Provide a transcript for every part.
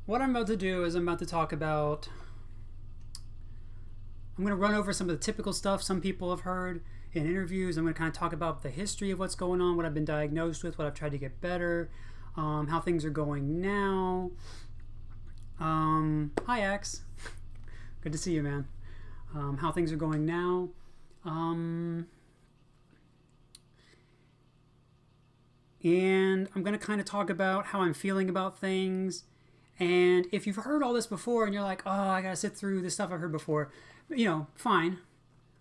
what I'm about to do is I'm about to talk about. I'm going to run over some of the typical stuff some people have heard in interviews. I'm going to kind of talk about the history of what's going on, what I've been diagnosed with, what I've tried to get better, how things are going now. Hi, Axe. Good to see you, man. How things are going now. And I'm going to kind of talk about how I'm feeling about things. And if you've heard all this before and you're like, oh, I got to sit through this stuff I've heard before, fine.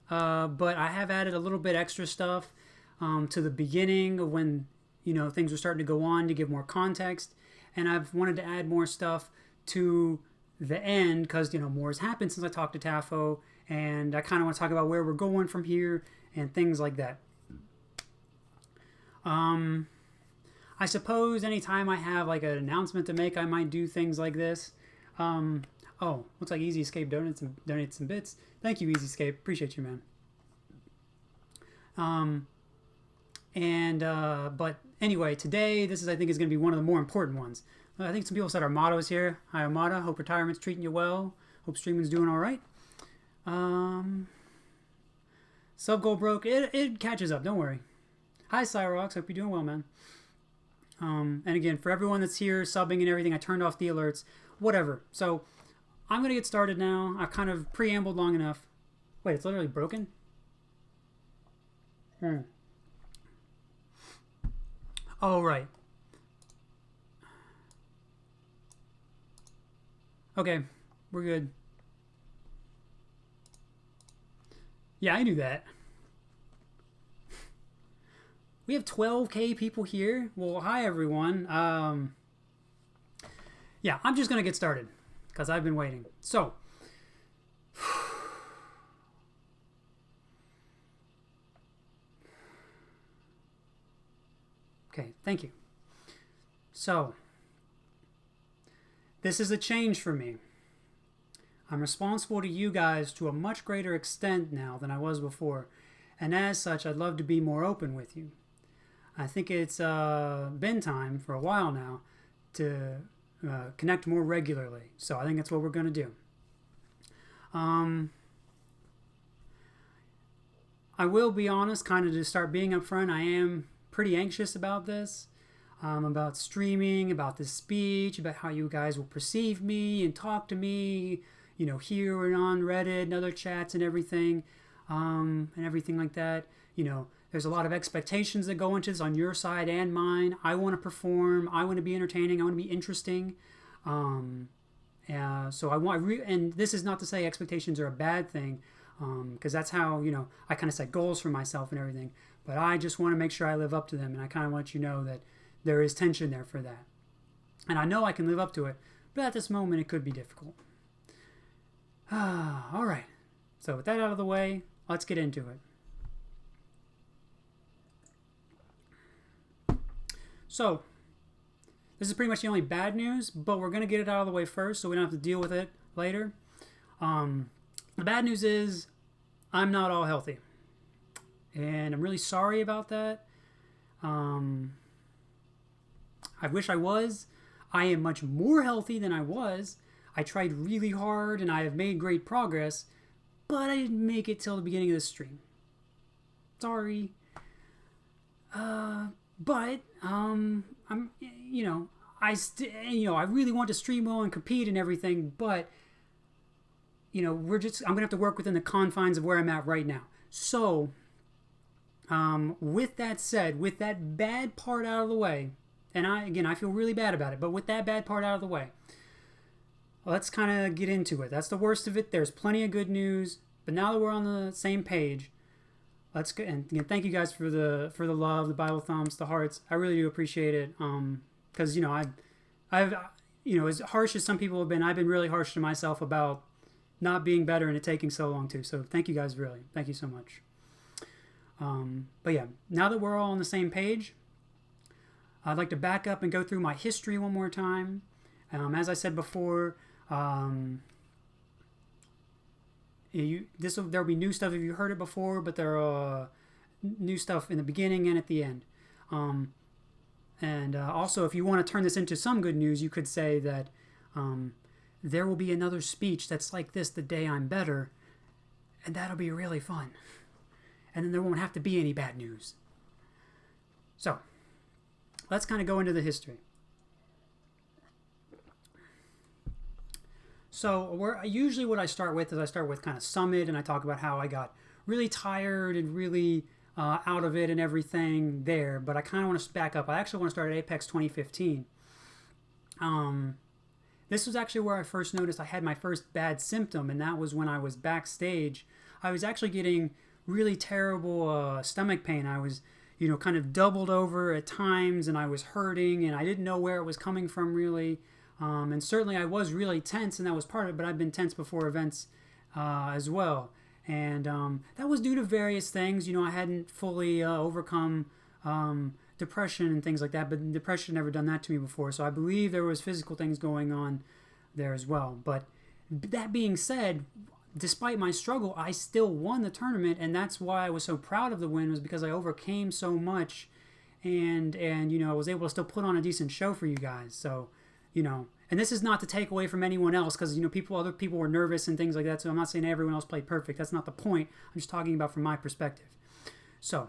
But I have added a little bit extra stuff to the beginning of when, things were starting to go on to give more context. And I've wanted to add more stuff to the end because, more has happened since I talked to Tafo. And I kind of want to talk about where we're going from here and things like that. I suppose anytime I have like an announcement to make, I might do things like this. Oh, looks like Easy Escape donates some bits. Thank you, Easy Escape. Appreciate you, man. But anyway, today, I think is going to be one of the more important ones. I think some people said our motto is here. Hi, Amada. Hope retirement's treating you well. Hope streaming's doing all right. Sub goal broke. It catches up. Don't worry. Hi, Cyrox. Hope you're doing well, man. And again, for everyone that's here subbing and everything, I turned off the alerts. Whatever. So I'm going to get started now. I've kind of preambled long enough. Wait, it's literally broken? Oh, right. Okay, we're good. Yeah, I knew that. We have 12K people here. Well, hi, everyone. Yeah, I'm just going to get started because I've been waiting. So, okay, thank you. So, this is a change for me. I'm responsible to you guys to a much greater extent now than I was before. And as such, I'd love to be more open with you. I think it's been time for a while now to connect more regularly. So I think that's what we're going to do. I will be honest, kind of to start being upfront, I am pretty anxious about this. About streaming, about this speech, about how you guys will perceive me and talk to me, here and on Reddit and other chats and everything like that. There's a lot of expectations that go into this on your side and mine. I want to perform. I want to be entertaining. I want to be interesting. So I want, and this is not to say expectations are a bad thing, because that's how, I kind of set goals for myself and everything. But I just want to make sure I live up to them, and I kind of want you to know that there is tension there for that. And I know I can live up to it, but at this moment it could be difficult. All right. So with that out of the way, let's get into it. So, this is pretty much the only bad news, but we're going to get it out of the way first so we don't have to deal with it later. The bad news is I'm not all healthy. And I'm really sorry about that. I wish I was. I am much more healthy than I was. I tried really hard and I have made great progress, but I didn't make it till the beginning of the stream. Sorry. But I'm, I really want to stream well and compete and everything, but, I'm going to have to work within the confines of where I'm at right now. So, with that said, with that bad part out of the way, and I feel really bad about it, but with that bad part out of the way, let's kind of get into it. That's the worst of it. There's plenty of good news, but now that we're on the same page, let's go. And again, thank you guys for the love, the Bible thumbs, the hearts. I really do appreciate it. Because I've as harsh as some people have been, I've been really harsh to myself about not being better and it taking so long too. So thank you guys, really. Thank you so much. But yeah, now that we're all on the same page, I'd like to back up and go through my history one more time. As I said before, there'll be new stuff if you heard it before, but there are new stuff in the beginning and at the end. Also, if you want to turn this into some good news, you could say that There will be another speech that's like this the day I'm better, and that'll be really fun. And then there won't have to be any bad news. So, let's kind of go into the history. So, usually what I start with is I start with kind of Summit, and I talk about how I got really tired and really out of it and everything there. But I kind of want to back up. I actually want to start at Apex 2015. This was actually where I first noticed I had my first bad symptom, and that was when I was backstage. I was actually getting really terrible stomach pain. I was, kind of doubled over at times, and I was hurting, and I didn't know where it was coming from really. And certainly I was really tense, and that was part of it, but I've been tense before events as well. And that was due to various things. I hadn't fully overcome depression and things like that, but depression never done that to me before. So I believe there was physical things going on there as well. But that being said, despite my struggle, I still won the tournament, and that's why I was so proud of the win, was because I overcame so much, and I was able to still put on a decent show for you guys. So, and this is not to take away from anyone else, because other people were nervous and things like that. So I'm not saying everyone else played perfect. That's not the point. I'm just talking about from my perspective. So,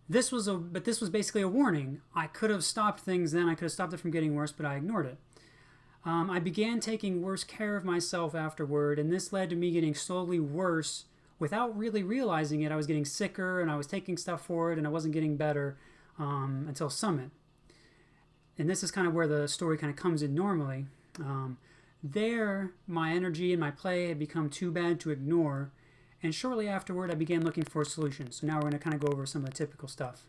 this was basically a warning. I could have stopped things then. I could have stopped it from getting worse, but I ignored it. I began taking worse care of myself afterward, and this led to me getting slowly worse without really realizing it. I was getting sicker, and I was taking stuff for it, and I wasn't getting better until Summit. And this is kind of where the story kind of comes in normally. There, my energy and my play had become too bad to ignore, and shortly afterward, I began looking for solutions. So now we're going to kind of go over some of the typical stuff.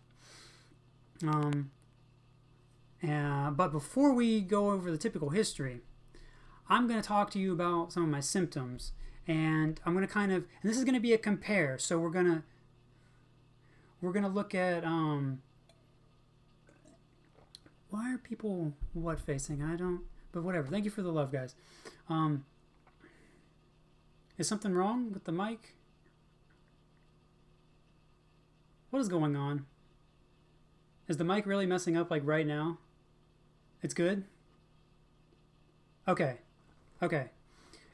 But before we go over the typical history, I'm going to talk to you about some of my symptoms. And I'm going to and this is going to be a compare. So we're going to look at, why are people facing? But whatever. Thank you for the love, guys. Is something wrong with the mic? What is going on? Is the mic really messing up like right now? It's good? Okay.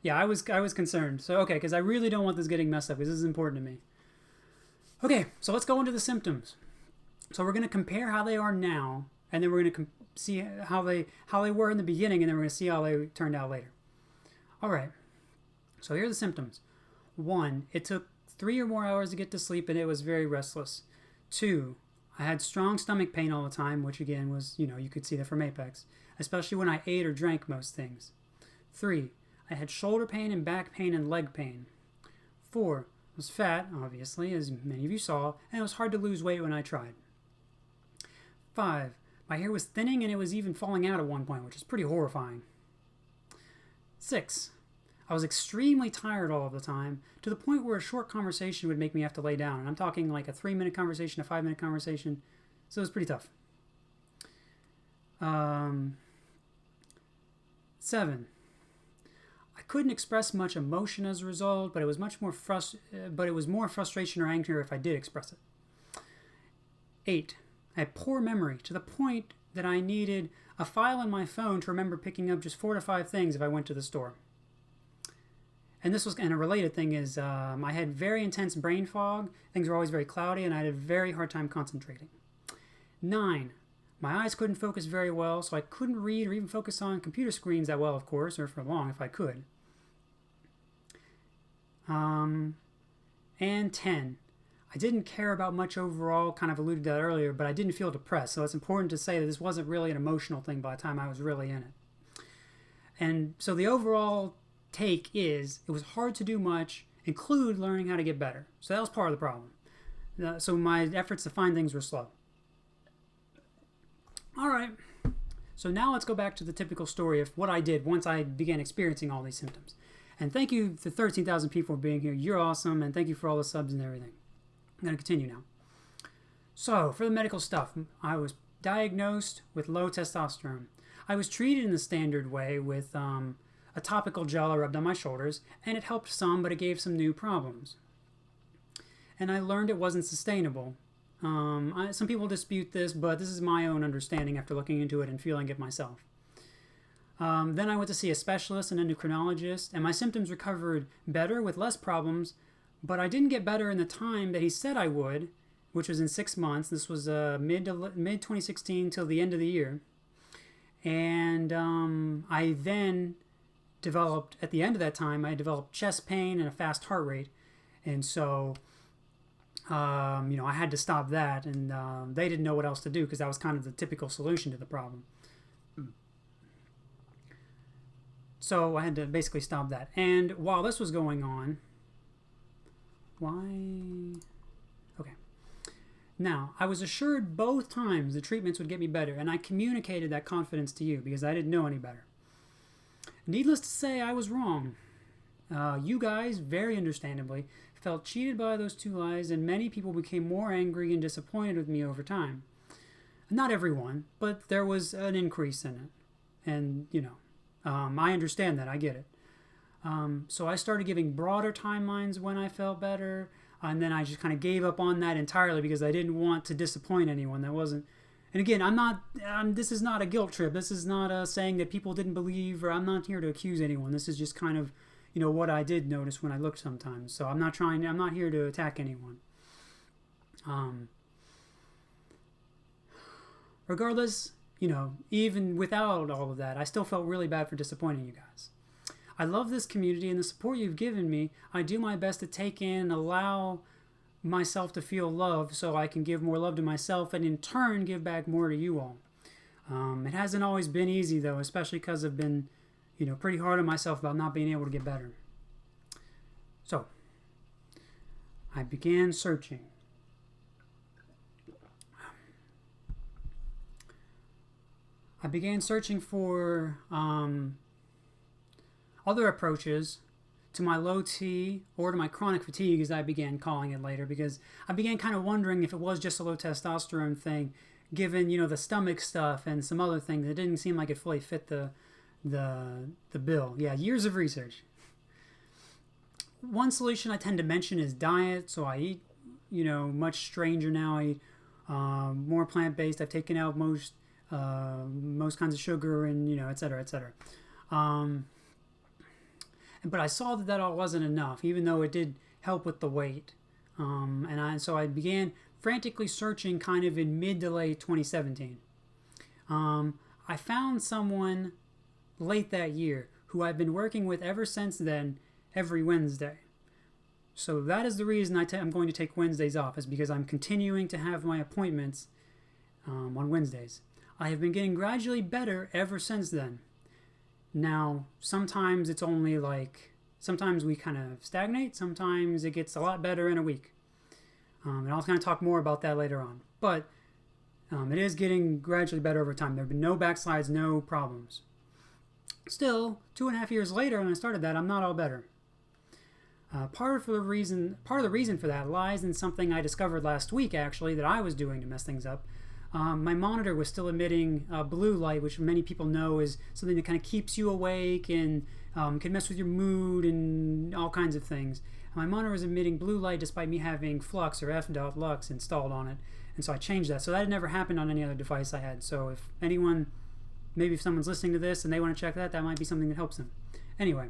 Yeah, I was concerned. So, okay, because I really don't want this getting messed up, because this is important to me. Okay, so let's go into the symptoms. So we're going to compare how they are now, and then we're going to see how they were in the beginning, and then we're going to see how they turned out later. All right. So here are the symptoms. 1, it took 3 or more hours to get to sleep, and it was very restless. 2, I had strong stomach pain all the time, which again was, you could see that from Apex, especially when I ate or drank most things. 3, I had shoulder pain and back pain and leg pain. 4, I was fat, obviously, as many of you saw, and it was hard to lose weight when I tried. 5, my hair was thinning and it was even falling out at one point, which is pretty horrifying. 6, I was extremely tired all of the time, to the point where a short conversation would make me have to lay down. And I'm talking like a 3-minute conversation, a 5-minute conversation. So it was pretty tough. 7, I couldn't express much emotion as a result, but it was more frustration or anger if I did express it. 8, I had poor memory, to the point that I needed a file on my phone to remember picking up just 4 to 5 things if I went to the store. And a related thing is I had very intense brain fog. Things were always very cloudy, and I had a very hard time concentrating. 9, my eyes couldn't focus very well, so I couldn't read or even focus on computer screens that well, of course, or for long if I could. And 10, I didn't care about much overall, kind of alluded to that earlier, but I didn't feel depressed. So it's important to say that this wasn't really an emotional thing by the time I was really in it. And so the overall take is, it was hard to do much, include learning how to get better. So that was part of the problem. So my efforts to find things were slow. All right. So now let's go back to the typical story of what I did once I began experiencing all these symptoms. And thank you to 13,000 people for being here. You're awesome, and thank you for all the subs and everything. I'm going to continue now. So, for the medical stuff, I was diagnosed with low testosterone. I was treated in the standard way with a topical gel I rubbed on my shoulders, and it helped some, but it gave some new problems. And I learned it wasn't sustainable. Some people dispute this, but this is my own understanding after looking into it and feeling it myself. Then I went to see a specialist, an endocrinologist, and my symptoms recovered better with less problems, but I didn't get better in the time that he said I would, which was in 6 months. This was mid 2016 till the end of the year. And I then developed, at the end of that time, I developed chest pain and a fast heart rate. And so, I had to stop that, and they didn't know what else to do because that was kind of the typical solution to the problem. So I had to basically stop that. And while this was going on, okay. Now, I was assured both times the treatments would get me better, and I communicated that confidence to you because I didn't know any better. Needless to say, I was wrong. You guys, very understandably, felt cheated by those 2 lies, and many people became more angry and disappointed with me over time. Not everyone, but there was an increase in it. And, I understand that. I get it. So I started giving broader timelines when I felt better, and then I just kind of gave up on that entirely because I didn't want to disappoint anyone. That wasn't... And again, this is not a guilt trip. This is not saying that people didn't believe, or I'm not here to accuse anyone. This is just kind of, what I did notice when I looked sometimes. So I'm not here to attack anyone. Regardless, even without all of that, I still felt really bad for disappointing you guys. I love this community and the support you've given me. I do my best to take in and allow myself to feel love so I can give more love to myself and in turn give back more to you all. It hasn't always been easy though, especially because I've been, pretty hard on myself about not being able to get better. So, I began searching. For other approaches to my low T or to my chronic fatigue, as I began calling it later, because I began kind of wondering if it was just a low testosterone thing, given the stomach stuff and some other things. It didn't seem like it fully fit the bill. Yeah, years of research. One solution I tend to mention is diet. So I eat much stranger now. I eat more plant-based. I've taken out most kinds of sugar and et cetera, et cetera. But I saw that all wasn't enough, even though it did help with the weight. So I began frantically searching kind of in mid to late 2017. I found someone late that year who I've been working with ever since then, every Wednesday. So that is the reason I'm going to take Wednesdays off, is because I'm continuing to have my appointments on Wednesdays. I have been getting gradually better ever since then. Now, sometimes it's only sometimes we kind of stagnate, sometimes it gets a lot better in a week. And I'll kind of talk more about that later on. But it is getting gradually better over time. There have been no backslides, no problems. Still, 2.5 years later when I started that, I'm not all better. Part of the reason for that lies in something I discovered last week, actually, that I was doing to mess things up. My monitor was still emitting blue light, which many people know is something that kind of keeps you awake and can mess with your mood and all kinds of things. My monitor was emitting blue light despite me having Flux or F.Lux installed on it, and so I changed that. So that had never happened on any other device I had. So if someone's listening to this and they want to check that might be something that helps them. Anyway,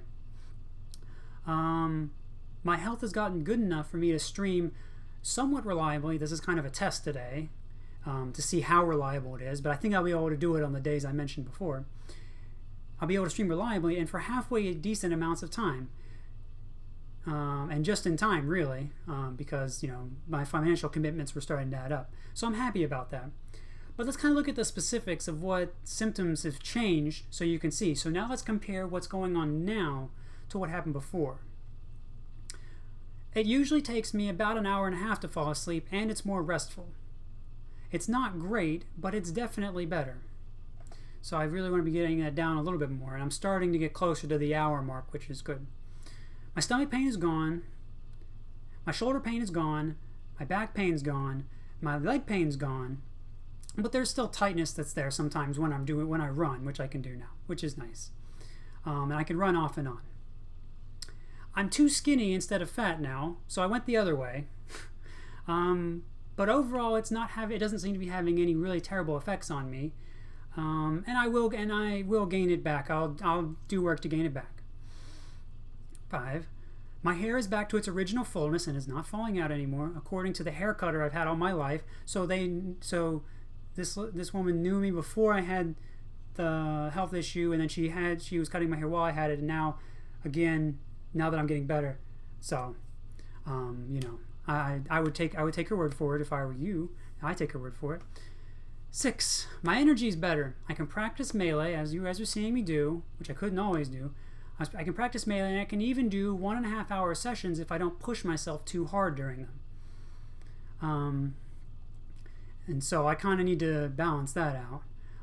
my health has gotten good enough for me to stream somewhat reliably. This is kind of a test today. To see how reliable it is, but I think I'll be able to do it on the days I mentioned before. I'll be able to stream reliably and for halfway decent amounts of time, and just in time, really, because my financial commitments were starting to add up. So I'm happy about that. But let's kind of look at the specifics of what symptoms have changed so you can see. So now let's compare what's going on now to what happened before. It usually takes me about an hour and a half to fall asleep, and it's more restful. It's not great, but it's definitely better. So I really want to be getting that down a little bit more, and I'm starting to get closer to the hour mark, which is good. My stomach pain is gone. My shoulder pain is gone. My back pain is gone. My leg pain is gone. But there's still tightness that's there sometimes when I run, which I can do now, which is nice. And I can run off and on. I'm too skinny instead of fat now, so I went the other way. But overall, it doesn't seem to be having any really terrible effects on me. And I will gain it back. I'll do work to gain it back. 5. My hair is back to its original fullness and is not falling out anymore, according to the hair cutter I've had all my life. So this woman knew me before I had the health issue, and then she was cutting my hair while I had it, and now that I'm getting better. So, I would take her word for it if I were you. I take her word for it. 6. My energy is better. I can practice melee, as you guys are seeing me do, which I couldn't always do. I can practice melee, and I can even do 1.5 hour sessions if I don't push myself too hard during them. And so I kind of need to balance that out.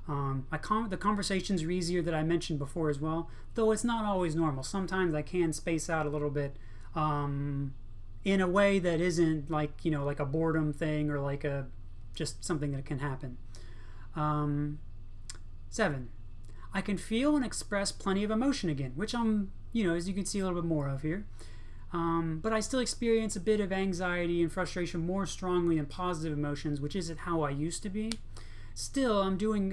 The conversations are easier that I mentioned before as well, though it's not always normal. Sometimes I can space out a little bit in a way that isn't like a boredom thing or like just something that can happen. 7. I can feel and express plenty of emotion again, which I'm, as you can see a little bit more of here. But I still experience a bit of anxiety and frustration more strongly than positive emotions, which isn't how I used to be. Still,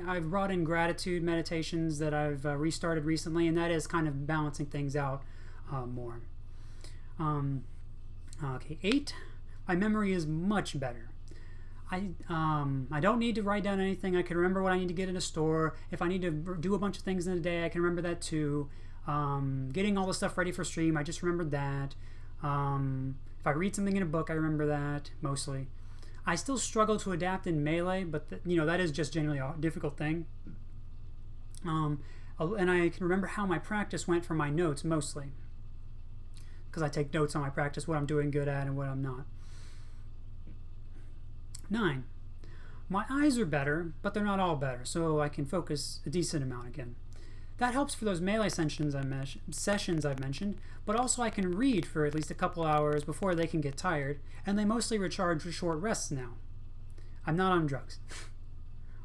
I've brought in gratitude meditations that I've restarted recently, and that is kind of balancing things out more. 8. My memory is much better. I don't need to write down anything. I can remember what I need to get in a store. If I need to do a bunch of things in a day, I can remember that too. Getting all the stuff ready for stream, I just remembered that. If I read something in a book, I remember that mostly. I still struggle to adapt in melee, but that is just generally a difficult thing. And I can remember how my practice went from my notes mostly, because I take notes on my practice, what I'm doing good at and what I'm not. 9. My eyes are better, but they're not all better, so I can focus a decent amount again. That helps for those melee sessions I've mentioned, but also I can read for at least a couple hours before they can get tired, and they mostly recharge with short rests now. I'm not on drugs.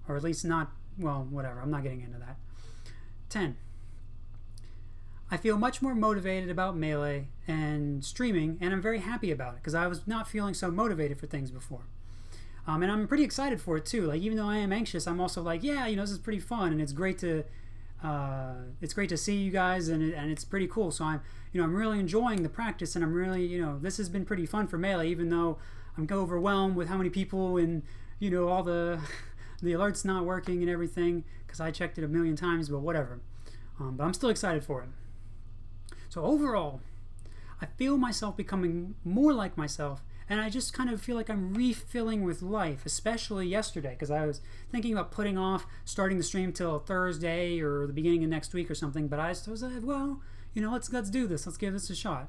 Or at least not, whatever, I'm not getting into that. 10. I feel much more motivated about melee and streaming, and I'm very happy about it, because I was not feeling so motivated for things before. And I'm pretty excited for it too. Like, even though I am anxious, I'm also like, this is pretty fun, and it's great to see you guys, and it's pretty cool. So I'm really enjoying the practice, and I'm really, this has been pretty fun for melee, even though I'm overwhelmed with how many people and all the alerts not working and everything, because I checked it a million times, but whatever. But I'm still excited for it. So overall, I feel myself becoming more like myself. And I just kind of feel like I'm refilling with life, especially yesterday, because I was thinking about putting off starting the stream till Thursday or the beginning of next week or something. But I was like, let's do this. Let's give this a shot.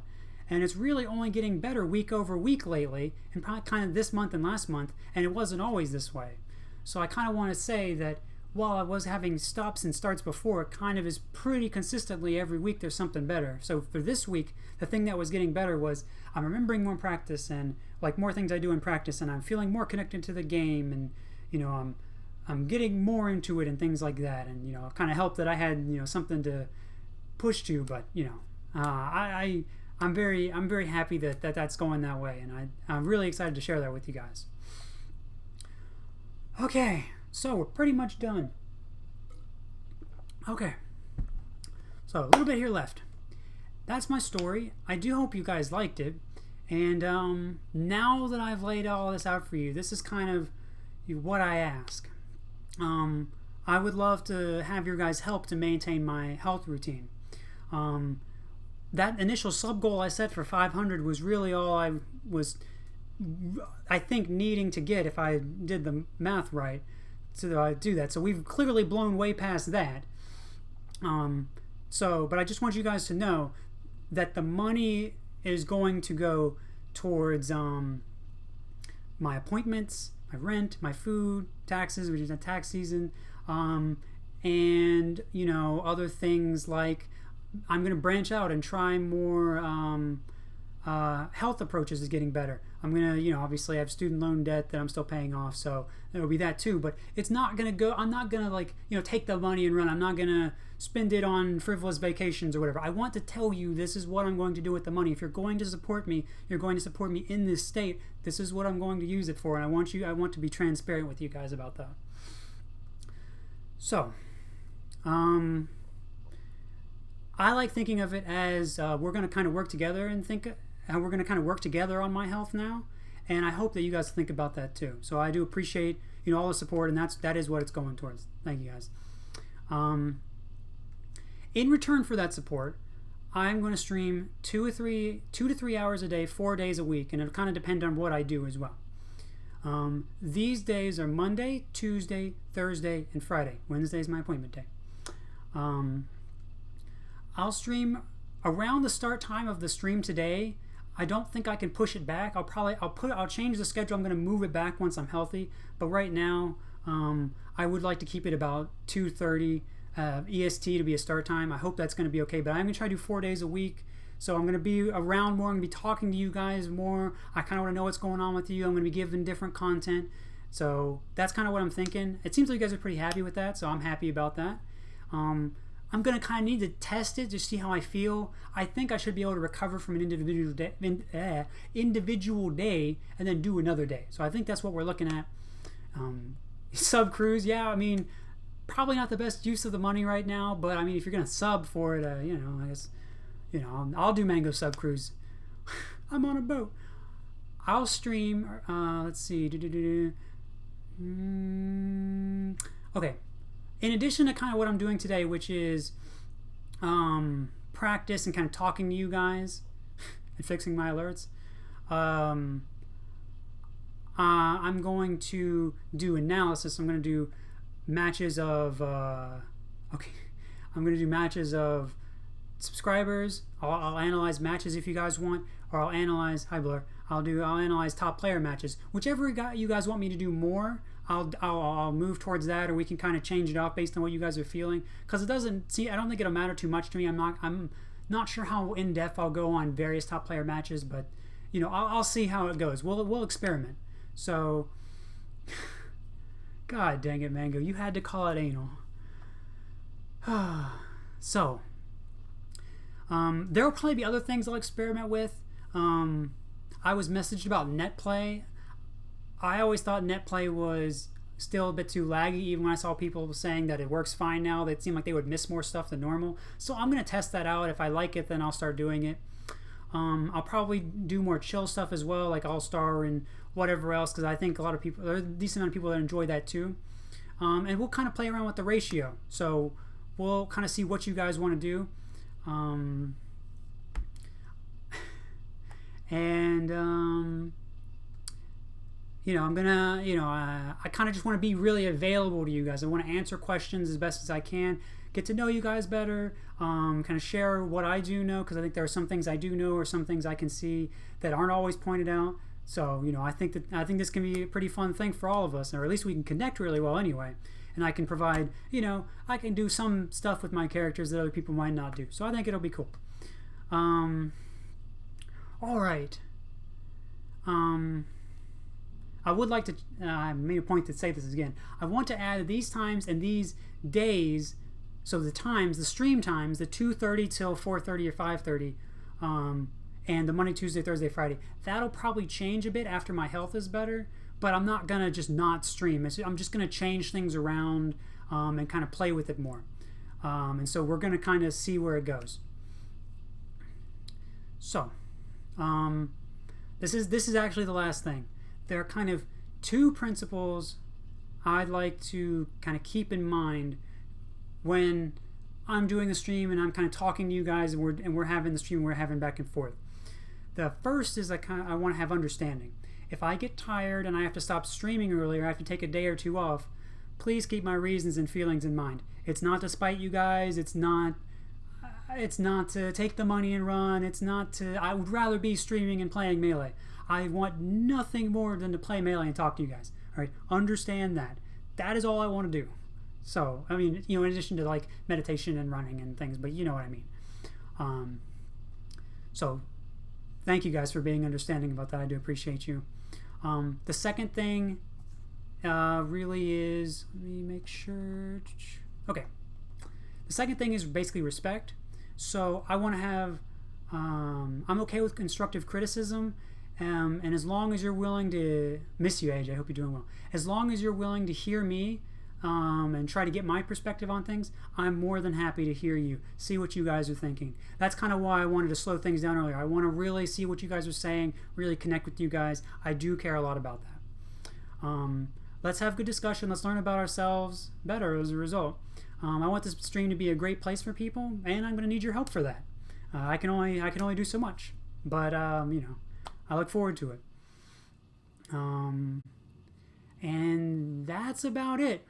And it's really only getting better week over week lately, and probably kind of this month and last month. And it wasn't always this way. So I kind of want to say that while I was having stops and starts before, it kind of is pretty consistently every week there's something better. So for this week, the thing that was getting better was I'm remembering more practice and like more things I do in practice, and I'm feeling more connected to the game, and I'm getting more into it and things like that, and it kind of helped that I had something to push to, but I'm very happy that's going that way, and I'm really excited to share that with you guys. Okay, so we're pretty much done. Okay, so a little bit here left. That's my story. I do hope you guys liked it. And now that I've laid all this out for you, this is kind of what I ask. I would love to have your guys' help to maintain my health routine. That initial sub goal I set for 500 was really all I was, I think, needing to get if I did the math right to do that. So we've clearly blown way past that. But I just want you guys to know that the money is going to go towards my appointments, my rent, my food, taxes, which is a tax season, and other things like I'm going to branch out and try more health approaches is getting better. I'm going to, obviously I have student loan debt that I'm still paying off, so there will be that too, but it's not going to go, I'm not going to take the money and run. I'm not going to spend it on frivolous vacations or whatever. I want to tell you this is what I'm going to do with the money. If you're going to support me, you're going to support me in this state. This is what I'm going to use it for, and I want to be transparent with you guys about that. So, I like thinking of it as we're going to kind of work together and think how we're going to kind of work together on my health now, and I hope that you guys think about that too. So I do appreciate all the support, and that is what it's going towards. Thank you guys. In return for that support, I'm going to stream 2 to 3 hours a day, 4 days a week, and it'll kind of depend on what I do as well. These days are Monday, Tuesday, Thursday, and Friday. Wednesday is my appointment day. I'll stream around the start time of the stream today. I don't think I can push it back. I'll change the schedule. I'm going to move it back once I'm healthy. But right now, I would like to keep it about 2:30 EST to be a start time. I hope that's going to be okay. But I'm going to try to do 4 days a week. So I'm going to be around more. I'm going to be talking to you guys more. I kind of want to know what's going on with you. I'm going to be giving different content. So that's kind of what I'm thinking. It seems like you guys are pretty happy with that. So I'm happy about that. I'm going to kind of need to test it to see how I feel. I think I should be able to recover from an individual day and then do another day. So I think that's what we're looking at. Sub cruise, yeah, I mean, probably not the best use of the money right now, but I mean, if you're going to sub for it, I guess, I'll do Mango Sub Cruise. I'm on a boat. I'll stream, let's see, okay. In addition to kind of what I'm doing today, which is practice and kind of talking to you guys and fixing my alerts, I'm going to do analysis. I'm going to do matches of I'm going to do matches of subscribers. I'll analyze matches if you guys want, or I'll analyze I'll analyze top player matches. Whichever you guys want me to do more, I'll move towards that, or we can kind of change it up based on what you guys are feeling. Because I don't think it'll matter too much to me. I'm not sure how in depth I'll go on various top player matches, but I'll see how it goes. We'll experiment. So, God dang it, Mango, you had to call it anal. So, there will probably be other things I'll experiment with. I was messaged about net play. I always thought net play was still a bit too laggy, even when I saw people saying that it works fine now. They seem like they would miss more stuff than normal. So I'm going to test that out. If I like it, then I'll start doing it. I'll probably do more chill stuff as well, like All-Star and whatever else, because I think a lot of people, there's a decent amount of people that enjoy that too. And we'll kind of play around with the ratio. So we'll kind of see what you guys want to do. I'm gonna, I kind of just want to be really available to you guys. I want to answer questions as best as I can, get to know you guys better, kind of share what I do know, because I think there are some things I do know or some things I can see that aren't always pointed out. So, I think this can be a pretty fun thing for all of us, or at least we can connect really well anyway. And I can provide, I can do some stuff with my characters that other people might not do. So I think it'll be cool. All right. I would like to, I made a point to say this again. I want to add these times and these days, so the stream times, the 2:30 till 4:30 or 5:30, and the Monday, Tuesday, Thursday, Friday. That'll probably change a bit after my health is better, but I'm not going to just not stream. I'm just going to change things around and kind of play with it more. And so we're going to kind of see where it goes. So, this is actually the last thing. There are kind of two principles I'd like to kind of keep in mind when I'm doing the stream and I'm kind of talking to you guys and we're having the stream, we're having back and forth. The first is I want to have understanding. If I get tired and I have to stop streaming early or I have to take a day or two off, please keep my reasons and feelings in mind. It's not to spite you guys. It's not to take the money and run. I would rather be streaming and playing Melee. I want nothing more than to play Melee and talk to you guys. All right, understand that. That is all I want to do. So, I mean, in addition to like meditation and running and things, but you know what I mean. So, thank you guys for being understanding about that. I do appreciate you. The second thing really is, let me make sure. Okay. The second thing is basically respect. So I want to have, I'm okay with constructive criticism. And as long as you're willing to, miss you, AJ, I hope you're doing well. As long as you're willing to hear me and try to get my perspective on things, I'm more than happy to hear you, see what you guys are thinking. That's kind of why I wanted to slow things down earlier. I want to really see what you guys are saying, really connect with you guys. I do care a lot about that. Let's have good discussion. Let's learn about ourselves better as a result. I want this stream to be a great place for people, and I'm going to need your help for that. I can only do so much, but you know, I look forward to it. And that's about it.